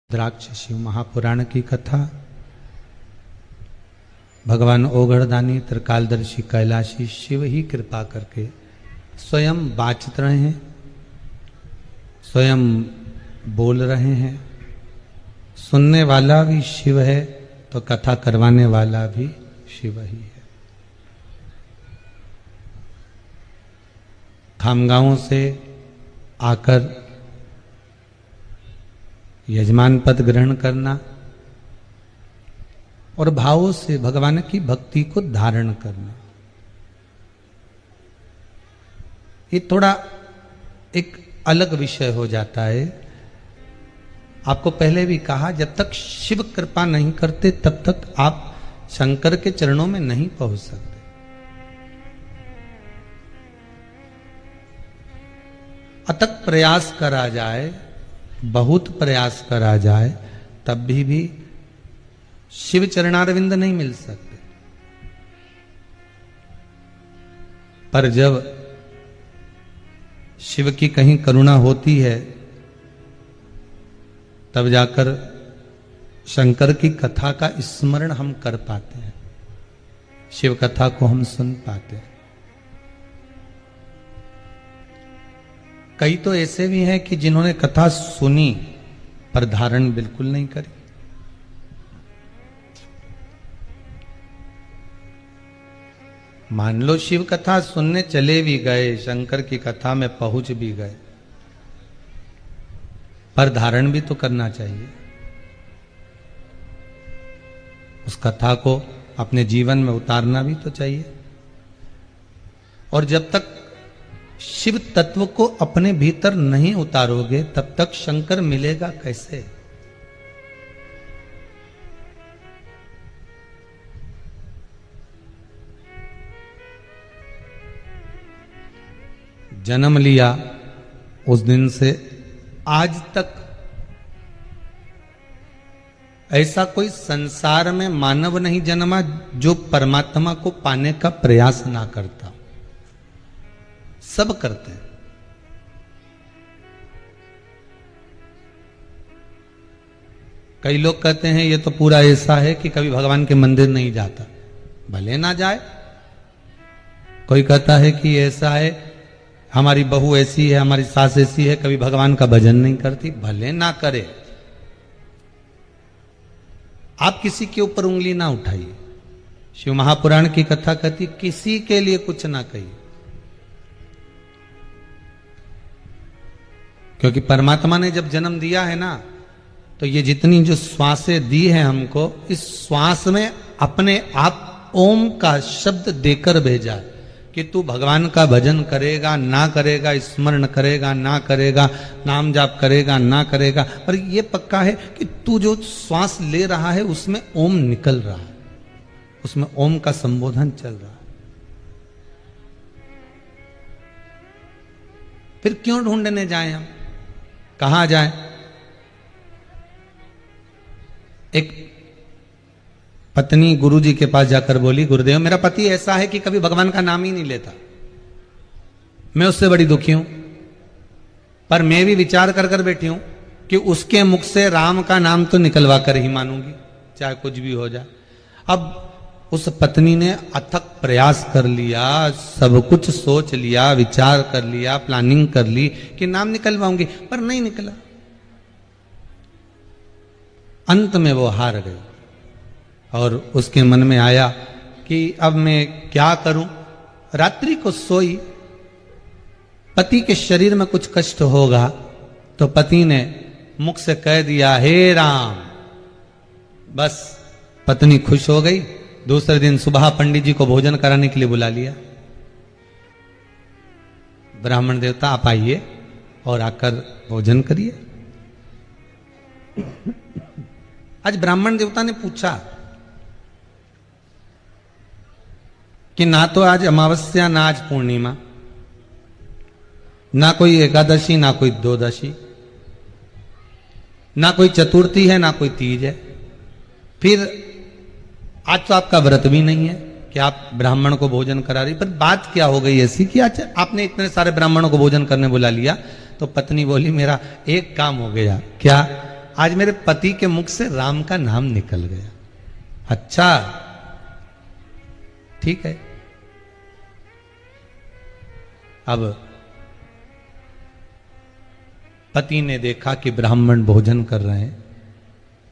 द्राक्ष शिव महापुराण की कथा। भगवान ओघड़दानी त्रिकालदर्शी कैलाशी शिव ही कृपा करके स्वयं बाचत रहे हैं, स्वयं बोल रहे हैं। सुनने वाला भी शिव है तो कथा करवाने वाला भी शिव ही है। खामगांव से आकर यजमान पद ग्रहण करना और भावों से भगवान की भक्ति को धारण करना, ये थोड़ा एक अलग विषय हो जाता है। आपको पहले भी कहा, जब तक शिव कृपा नहीं करते तब तक आप शंकर के चरणों में नहीं पहुंच सकते। अथक प्रयास करा जाए, बहुत प्रयास करा जाए, तब भी शिव चरणारविंद नहीं मिल सकते। पर जब शिव की कहीं करुणा होती है तब जाकर शंकर की कथा का स्मरण हम कर पाते हैं, शिव कथा को हम सुन पाते हैं। कई तो ऐसे भी हैं कि जिन्होंने कथा सुनी पर धारण बिल्कुल नहीं करी। मान लो शिव कथा सुनने चले भी गए, शंकर की कथा में पहुंच भी गए, पर धारण भी तो करना चाहिए। उस कथा को अपने जीवन में उतारना भी तो चाहिए। और जब तक शिव तत्व को अपने भीतर नहीं उतारोगे तब तक शंकर मिलेगा कैसे? जन्म लिया उस दिन से आज तक ऐसा कोई संसार में मानव नहीं जन्मा जो परमात्मा को पाने का प्रयास ना करता। सब करते हैं। कई लोग कहते हैं ये तो पूरा ऐसा है कि कभी भगवान के मंदिर नहीं जाता, भले ना जाए। कोई कहता है कि ऐसा है, हमारी बहू ऐसी है, हमारी सास ऐसी है, कभी भगवान का भजन नहीं करती, भले ना करे। आप किसी के ऊपर उंगली ना उठाइए। शिव महापुराण की कथा कहती किसी के लिए कुछ ना कहिए, क्योंकि परमात्मा ने जब जन्म दिया है ना, तो ये जितनी जो श्वासें दी हैं हमको, इस श्वास में अपने आप ओम का शब्द देकर भेजा कि तू भगवान का भजन करेगा ना करेगा, स्मरण करेगा ना करेगा, नाम जाप करेगा ना करेगा, पर ये पक्का है कि तू जो श्वास ले रहा है उसमें ओम निकल रहा है, उसमें ओम का संबोधन चल रहा है। फिर क्यों ढूंढने जाएं हम, कहां जाएं? एक पत्नी गुरुजी के पास जाकर बोली, गुरुदेव मेरा पति ऐसा है कि कभी भगवान का नाम ही नहीं लेता, मैं उससे बड़ी दुखी हूं, पर मैं भी विचार कर कर बैठी हूं कि उसके मुख से राम का नाम तो निकलवा कर ही मानूंगी, चाहे कुछ भी हो जाए। अब उस पत्नी ने अथक प्रयास कर लिया, सब कुछ सोच लिया, विचार कर लिया, प्लानिंग कर ली कि नाम निकलवाऊंगी, पर नहीं निकला। अंत में वो हार गई और उसके मन में आया कि अब मैं क्या करूं। रात्रि को सोई, पति के शरीर में कुछ कष्ट होगा तो पति ने मुख से कह दिया, हे राम। बस पत्नी खुश हो गई। दूसरे दिन सुबह पंडित जी को भोजन कराने के लिए बुला लिया। ब्राह्मण देवता आप आइए और आकर भोजन करिए। आज ब्राह्मण देवता ने पूछा कि ना तो आज अमावस्या, ना आज पूर्णिमा, ना कोई एकादशी, ना कोई द्वादशी, ना कोई चतुर्थी है, ना कोई तीज है, फिर आज तो आपका व्रत भी नहीं है कि आप ब्राह्मण को भोजन करा रही। पर बात क्या हो गई ऐसी कि आज आपने इतने सारे ब्राह्मणों को भोजन करने बुला लिया, तो पत्नी बोली मेरा एक काम हो गया। क्या? आज मेरे पति के मुख से राम का नाम निकल गया। अच्छा, ठीक है। अब पति ने देखा कि ब्राह्मण भोजन कर रहे हैं,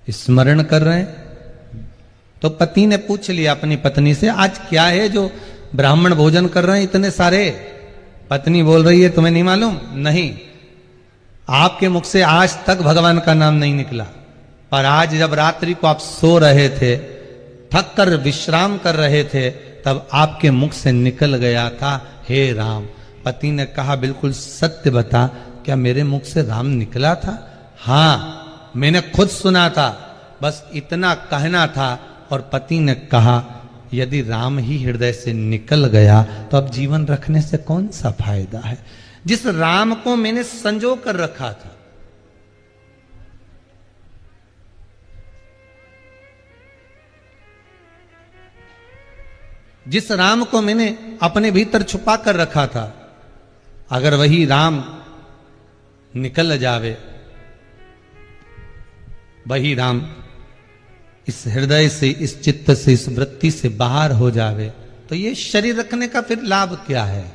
स्मरण कर रहे हैं, तो पति ने पूछ लिया अपनी पत्नी से, आज क्या है जो ब्राह्मण भोजन कर रहे हैं इतने सारे? पत्नी बोल रही है, तुम्हें नहीं मालूम? नहीं, आपके मुख से आज तक भगवान का नाम नहीं निकला, पर आज जब रात्रि को आप सो रहे थे, थक कर विश्राम कर रहे थे, तब आपके मुख से निकल गया था, हे राम। पति ने कहा, बिल्कुल सत्य बता, क्या मेरे मुख से राम निकला था? हाँ, मैंने खुद सुना था, बस इतना कहना था। और पति ने कहा, यदि राम ही हृदय से निकल गया तो अब जीवन रखने से कौन सा फायदा है? जिस राम को मैंने संजो कर रखा था, जिस राम को मैंने अपने भीतर छुपा कर रखा था, अगर वही राम निकल जावे, वही राम इस हृदय से, इस चित्त से, इस वृत्ति से बाहर हो जावे, तो ये शरीर रखने का फिर लाभ क्या है?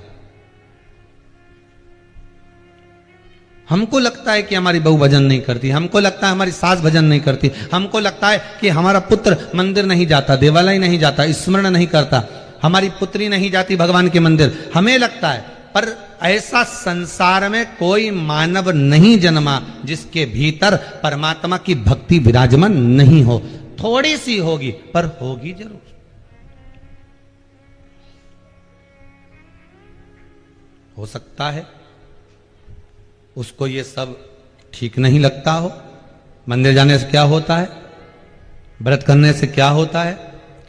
हमको लगता है कि हमारी बहू भजन नहीं करती, हमको लगता है हमारी सास भजन नहीं करती, हमको लगता है कि हमारा पुत्र मंदिर नहीं जाता, देवालय नहीं जाता, स्मरण नहीं करता, हमारी पुत्री नहीं जाती भगवान के मंदिर, हमें लगता है। पर ऐसा संसार में कोई मानव नहीं जन्मा जिसके भीतर परमात्मा की भक्ति विराजमान नहीं हो। थोड़ी सी होगी, पर होगी जरूर। हो सकता है उसको ये सब ठीक नहीं लगता हो। मंदिर जाने से क्या होता है, व्रत करने से क्या होता है,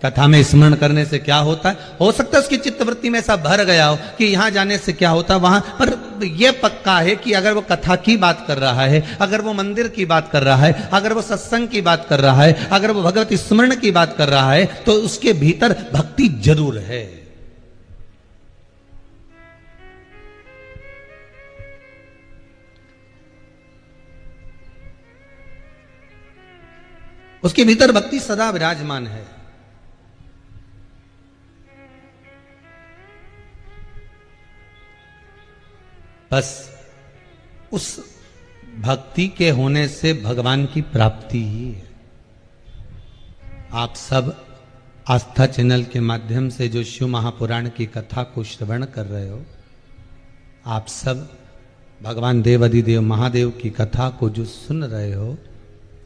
कथा में स्मरण करने से क्या होता है। हो सकता है उसकी चित्तवृत्ति में ऐसा भर गया हो कि यहां जाने से क्या होता है वहां, पर यह पक्का है कि अगर वो कथा की बात कर रहा है, अगर वो मंदिर की बात कर रहा है, अगर वो सत्संग की बात कर रहा है, अगर वो भगवत स्मरण की बात कर रहा है, तो उसके भीतर भक्ति जरूर है। उसके भीतर भक्ति सदा विराजमान है। बस उस भक्ति के होने से भगवान की प्राप्ति ही है। आप सब आस्था चैनल के माध्यम से जो शिव महापुराण की कथा को श्रवण कर रहे हो, आप सब भगवान देव अधिदेव महादेव की कथा को जो सुन रहे हो,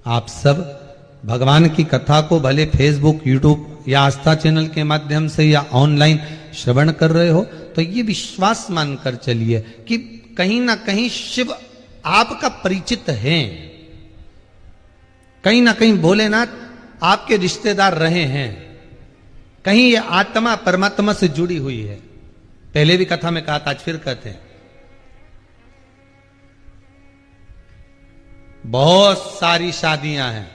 आप सब भगवान की कथा को भले फेसबुक, यूट्यूब या आस्था चैनल के माध्यम से या ऑनलाइन श्रवण कर रहे हो, तो ये विश्वास मानकर चलिए कि कहीं ना कहीं शिव आपका परिचित है, कहीं ना कहीं भोलेनाथ आपके रिश्तेदार रहे हैं, कहीं ये आत्मा परमात्मा से जुड़ी हुई है। पहले भी कथा में कहा था, आज फिर कहते हैं, बहुत सारी शादियां हैं,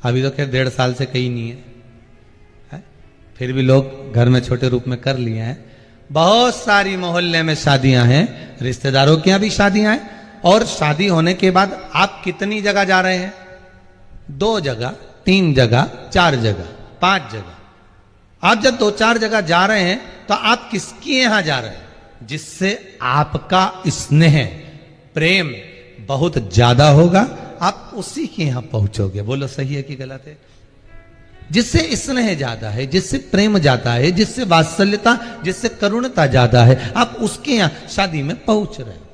अभी तो खैर 1.5 साल से कहीं नहीं है, फिर भी लोग घर में छोटे रूप में कर लिए हैं। बहुत सारी मोहल्ले में शादियां हैं, रिश्तेदारों के यहां भी शादियां हैं, और शादी होने के बाद आप कितनी जगह जा रहे हैं? 2 जगह, 3 जगह, 4 जगह, 5 जगह। आप जब 2-4 जगह जा रहे हैं तो आप किसके यहां जा रहे हैं? जिससे आपका स्नेह, प्रेम बहुत ज्यादा होगा, आप उसी के यहां पहुंचोगे। बोलो सही है कि गलत है? जिससे स्नेह ज्यादा है, जिससे प्रेम ज्यादा है, जिससे वात्सल्यता, जिससे करुणता ज्यादा है, आप उसके यहां शादी में पहुंच रहे हो।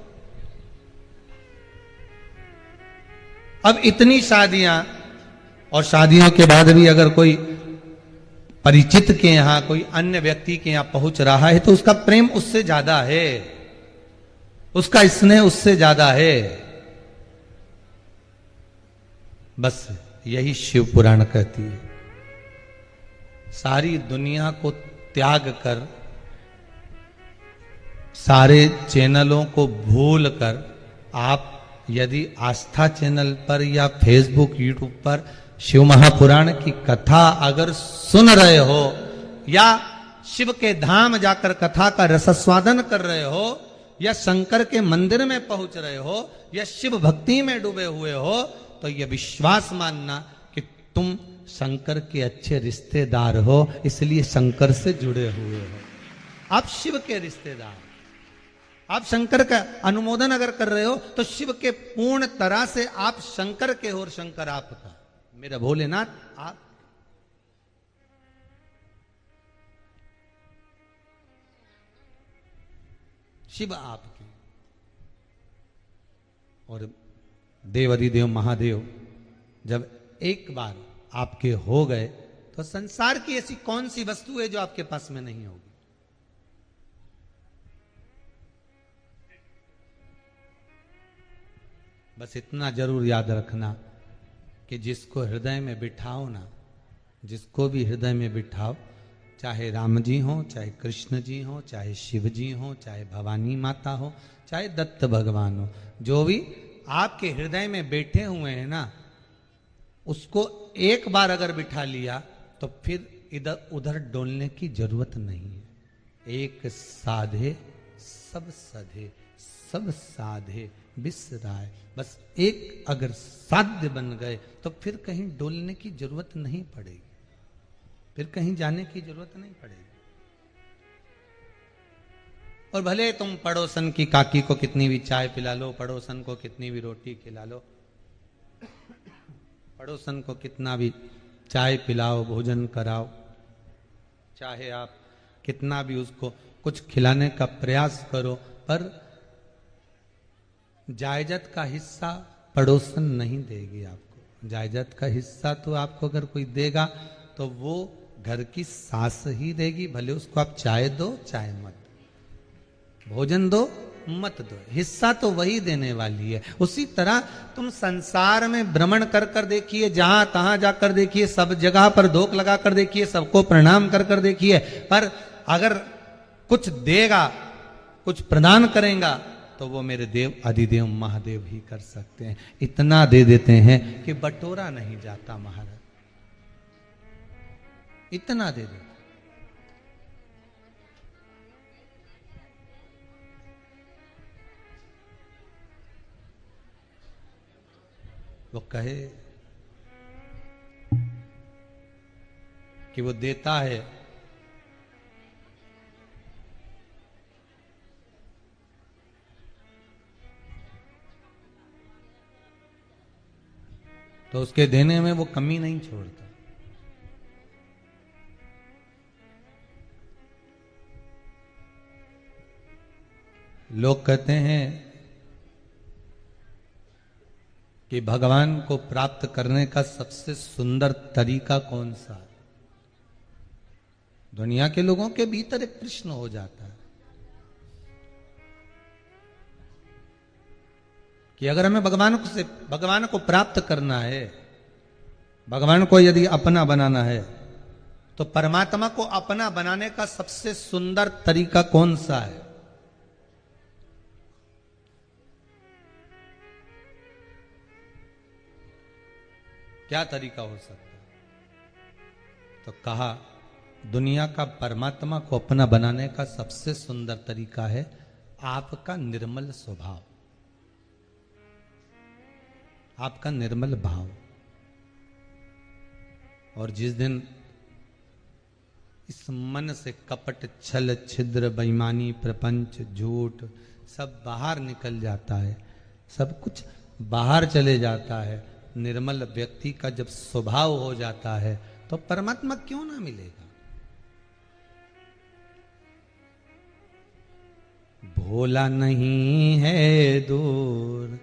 अब इतनी शादियां, और शादियों के बाद भी अगर कोई परिचित के यहां, कोई अन्य व्यक्ति के यहां पहुंच रहा है, तो उसका प्रेम उससे ज्यादा है, उसका स्नेह उससे ज्यादा है। बस यही शिव पुराण कहती है। सारी दुनिया को त्याग कर, सारे चैनलों को भूल कर, आप यदि आस्था चैनल पर या फेसबुक, यूट्यूब पर शिव महापुराण की कथा अगर सुन रहे हो, या शिव के धाम जाकर कथा का रसस्वादन कर रहे हो, या शंकर के मंदिर में पहुंच रहे हो या शिव भक्ति में डूबे हुए हो, तो यह विश्वास मानना कि तुम शंकर के अच्छे रिश्तेदार हो, इसलिए शंकर से जुड़े हुए हो। आप शिव के रिश्तेदार, आप शंकर का अनुमोदन अगर कर रहे हो तो शिव के पूर्ण तरह से आप शंकर के हो और शंकर आपका। मेरा भोलेनाथ आप, शिव आपके, और देवाधिदेव महादेव जब एक बार आपके हो गए तो संसार की ऐसी कौन सी वस्तु है जो आपके पास में नहीं होगी। बस इतना जरूर याद रखना कि जिसको हृदय में बिठाओ ना, जिसको भी हृदय में बिठाओ, चाहे राम जी हो, चाहे कृष्ण जी हो, चाहे शिव जी हो, चाहे भवानी माता हो, चाहे दत्त भगवान हो, जो भी आपके हृदय में बैठे हुए हैं ना, उसको एक बार अगर बिठा लिया तो फिर इधर उधर डोलने की जरूरत नहीं है। एक साधे सब सधे, सब साधे बिसराए। बस एक अगर साध्य बन गए तो फिर कहीं डोलने की जरूरत नहीं पड़ेगी, फिर कहीं जाने की जरूरत नहीं पड़ेगी। और भले तुम पड़ोसन की काकी को कितनी भी चाय पिला लो, पड़ोसन को कितनी भी रोटी खिला लो, पड़ोसन को कितना भी चाय पिलाओ, भोजन कराओ, चाहे आप कितना भी उसको कुछ खिलाने का प्रयास करो, पर जायजत का हिस्सा पड़ोसन नहीं देगी आपको। जायजत का हिस्सा तो आपको अगर कोई देगा तो वो घर की सास ही देगी, भले उसको आप चाय दो चाहे मत, भोजन दो मत दो, हिस्सा तो वही देने वाली है। उसी तरह तुम संसार में भ्रमण कर कर देखिए, जहां तहां जाकर देखिए, सब जगह पर धोख लगा कर देखिए, सबको प्रणाम कर कर देखिए, पर अगर कुछ देगा, कुछ प्रदान करेगा तो वो मेरे देव अधिदेव महादेव ही कर सकते हैं। इतना दे देते हैं कि बटोरा नहीं जाता महाराज, इतना दे देते। वो कहे कि वो देता है, तो उसके देने में वो कमी नहीं छोड़ता। लोग कहते हैं कि भगवान को प्राप्त करने का सबसे सुंदर तरीका कौन सा है? दुनिया के लोगों के भीतर एक प्रश्न हो जाता है कि अगर हमें भगवान को प्राप्त करना है, भगवान को यदि अपना बनाना है, तो परमात्मा को अपना बनाने का सबसे सुंदर तरीका कौन सा है? क्या तरीका हो सकता है? तो कहा दुनिया का परमात्मा को अपना बनाने का सबसे सुंदर तरीका है आपका निर्मल स्वभाव, आपका निर्मल भाव। और जिस दिन इस मन से कपट, छल, छिद्र, बेईमानी, प्रपंच, झूठ सब बाहर निकल जाता है, सब कुछ बाहर चले जाता है, निर्मल व्यक्ति का जब स्वभाव हो जाता है, तो परमात्मा क्यों ना मिलेगा? भोला नहीं है दूर,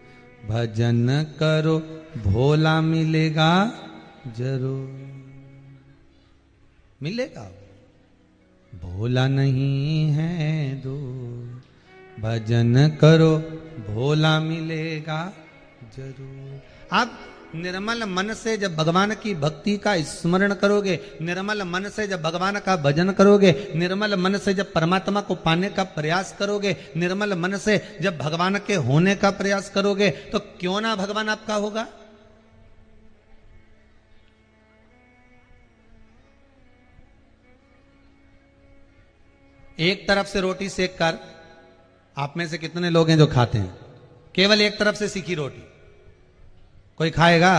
भजन करो भोला मिलेगा जरूर, मिलेगा। भोला नहीं है दूर, भजन करो भोला मिलेगा जरूर। आप निर्मल मन से जब भगवान की भक्ति का स्मरण करोगे, निर्मल मन से जब भगवान का भजन करोगे, निर्मल मन से जब परमात्मा को पाने का प्रयास करोगे, निर्मल मन से जब भगवान के होने का प्रयास करोगे, तो क्यों ना भगवान आपका होगा? एक तरफ से रोटी सेक कर आप में से कितने लोग हैं जो खाते हैं केवल एक तरफ से सीखी रोटी? कोई खाएगा?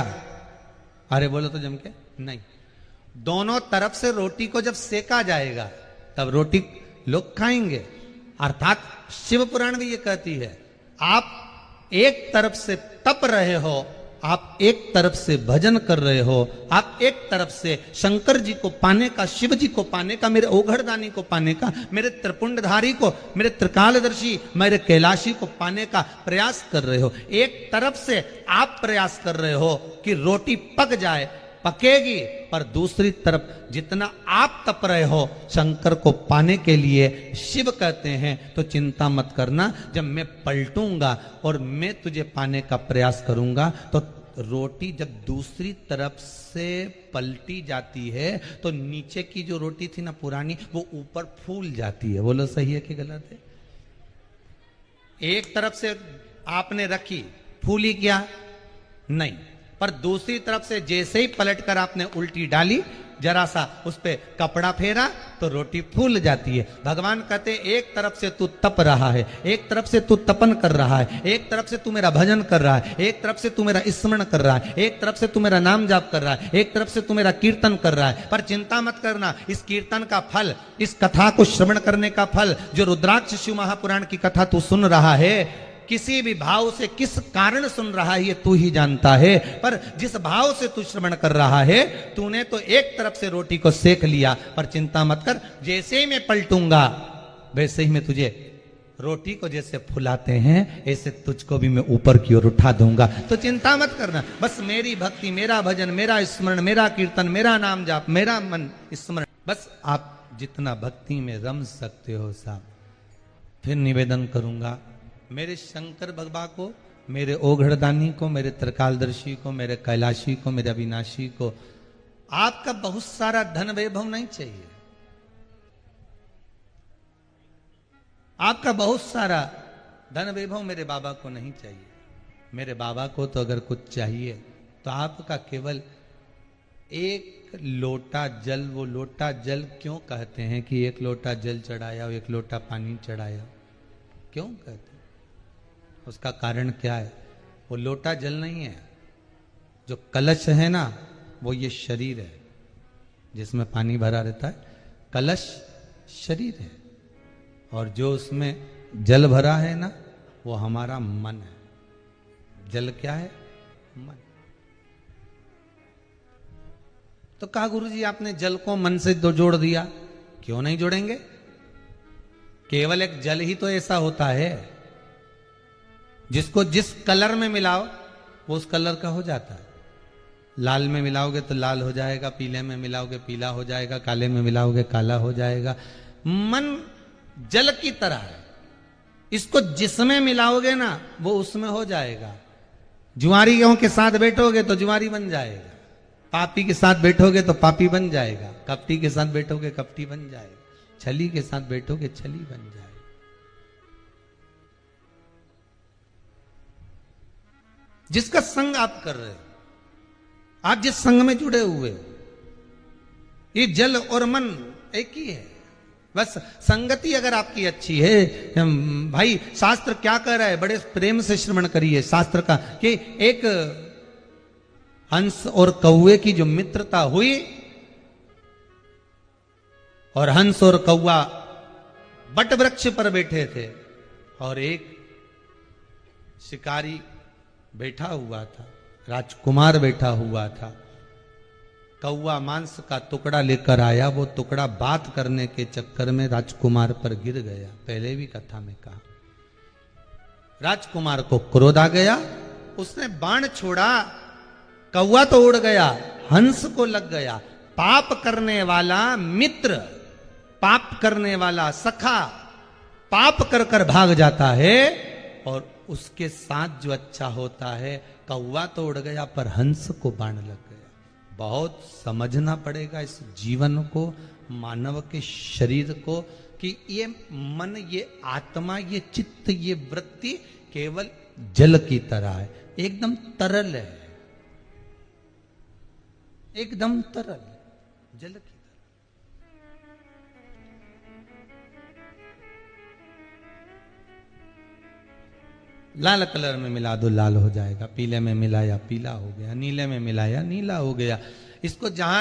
अरे बोलो तो जम के नहीं। दोनों तरफ से रोटी को जब सेका जाएगा तब रोटी लोग खाएंगे। अर्थात शिव पुराण भी ये कहती है, आप एक तरफ से तप रहे हो, आप एक तरफ से भजन कर रहे हो, आप एक तरफ से शंकर जी को पाने का, शिव जी को पाने का, मेरे ओघड़दानी को पाने का, मेरे त्रिपुंडधारी को, मेरे त्रिकालदर्शी, मेरे कैलाशी को पाने का प्रयास कर रहे हो। एक तरफ से आप प्रयास कर रहे हो कि रोटी पक जाए, पकेगी, पर दूसरी तरफ जितना आप तप रहे हो शंकर को पाने के लिए, शिव कहते हैं तो चिंता मत करना, जब मैं पलटूंगा और मैं तुझे पाने का प्रयास करूंगा तो रोटी जब दूसरी तरफ से पलटी जाती है तो नीचे की जो रोटी थी ना पुरानी, वो ऊपर फूल जाती है। बोलो सही है कि गलत है? एक तरफ से आपने रखी, फूली क्या? नहीं, पर दूसरी तरफ से जैसे ही पलटकर आपने उल्टी डाली, जरा सा उस पे कपड़ा फेरा तो रोटी फूल जाती है। भगवान कहते एक तरफ से तू तप रहा है, एक तरफ से तू तपन कर रहा है, एक तरफ से तू मेरा भजन कर रहा है, एक तरफ से तू मेरा स्मरण कर रहा है, एक तरफ से तू मेरा नाम जाप कर रहा है, एक तरफ से तू मेरा कीर्तन कर रहा है। पर चिंता मत करना, इस कीर्तन का फल, इस कथा को श्रवण करने का फल, जो रुद्राक्ष शिव महापुराण की कथा तू सुन रहा है, किसी भी भाव से किस कारण सुन रहा है ये तू ही जानता है, पर जिस भाव से तू श्रवण कर रहा है, तूने तो एक तरफ से रोटी को सेक लिया। पर चिंता मत कर, जैसे ही मैं पलटूंगा वैसे ही मैं तुझे रोटी को जैसे फुलाते हैं ऐसे तुझको भी मैं ऊपर की ओर उठा दूंगा। तो चिंता मत करना, बस मेरी भक्ति, मेरा भजन, मेरा स्मरण, मेरा कीर्तन, मेरा नाम जाप, मेरा मन स्मरण, बस आप जितना भक्ति में रम सकते हो साहब। फिर निवेदन करूंगा, मेरे शंकर भगवान को, मेरे ओघड़दानी को, मेरे त्रिकालदर्शी को, मेरे कैलाशी को, मेरे अविनाशी को आपका बहुत सारा धन वैभव नहीं चाहिए, आपका बहुत सारा धन वैभव मेरे बाबा को नहीं चाहिए। मेरे बाबा को तो अगर कुछ चाहिए तो आपका केवल एक लोटा जल, वो लोटा जल क्यों कहते हैं कि एक लोटा जल चढ़ाया और एक लोटा पानी चढ़ाया, क्यों कहते हैं? उसका कारण क्या है? वो लोटा जल नहीं है, जो कलश है ना वो ये शरीर है जिसमें पानी भरा रहता है, कलश शरीर है, और जो उसमें जल भरा है ना वो हमारा मन है। जल क्या है? मन। तो कहा गुरुजी आपने जल को मन से तो जोड़ दिया, क्यों नहीं जोड़ेंगे? केवल एक जल ही तो ऐसा होता है जिसको जिस कलर में मिलाओ वो उस कलर का हो जाता है। लाल में मिलाओगे तो लाल हो जाएगा, पीले में मिलाओगे पीला हो जाएगा, काले में मिलाओगे काला हो जाएगा। मन जल की तरह है, इसको जिसमें मिलाओगे ना वो उसमें हो जाएगा। जुआरी गेहूं के साथ बैठोगे तो जुआरी बन जाएगा, पापी के साथ बैठोगे तो पापी बन जाएगा, कपटी के साथ बैठोगे कपटी बन जाएगा, छली के साथ बैठोगे छली बन जाएगा। जिसका संग आप कर रहे हो, आप जिस संग में जुड़े हुए हो, ये जल और मन एक ही है। बस संगति अगर आपकी अच्छी है, भाई शास्त्र क्या कह रहा है, बड़े प्रेम से श्रवण करिए शास्त्र का, कि एक हंस और कौवे की जो मित्रता हुई, और हंस और कौवा बट वृक्ष पर बैठे थे, और एक शिकारी बैठा हुआ था, राजकुमार बैठा हुआ था। कौवा मांस का टुकड़ा लेकर आया, वो टुकड़ा बात करने के चक्कर में राजकुमार पर गिर गया। पहले भी कथा में कहा, राजकुमार को क्रोध आ गया, उसने बाण छोड़ा, कौवा तो उड़ गया, हंस को लग गया। पाप करने वाला मित्र, पाप करने वाला सखा पाप कर कर भाग जाता है, और उसके साथ जो अच्छा होता है, कौवा तो उड़ गया पर हंस को बाण लग गया। बहुत समझना पड़ेगा इस जीवन को, मानव के शरीर को, कि ये मन, ये आत्मा, ये चित्त, ये वृत्ति केवल जल की तरह है, एकदम तरल है, एकदम तरल, जल की तरह। लाल कलर में मिला दो लाल हो जाएगा, पीले में मिलाया पीला हो गया, नीले में मिलाया नीला हो गया। इसको जहां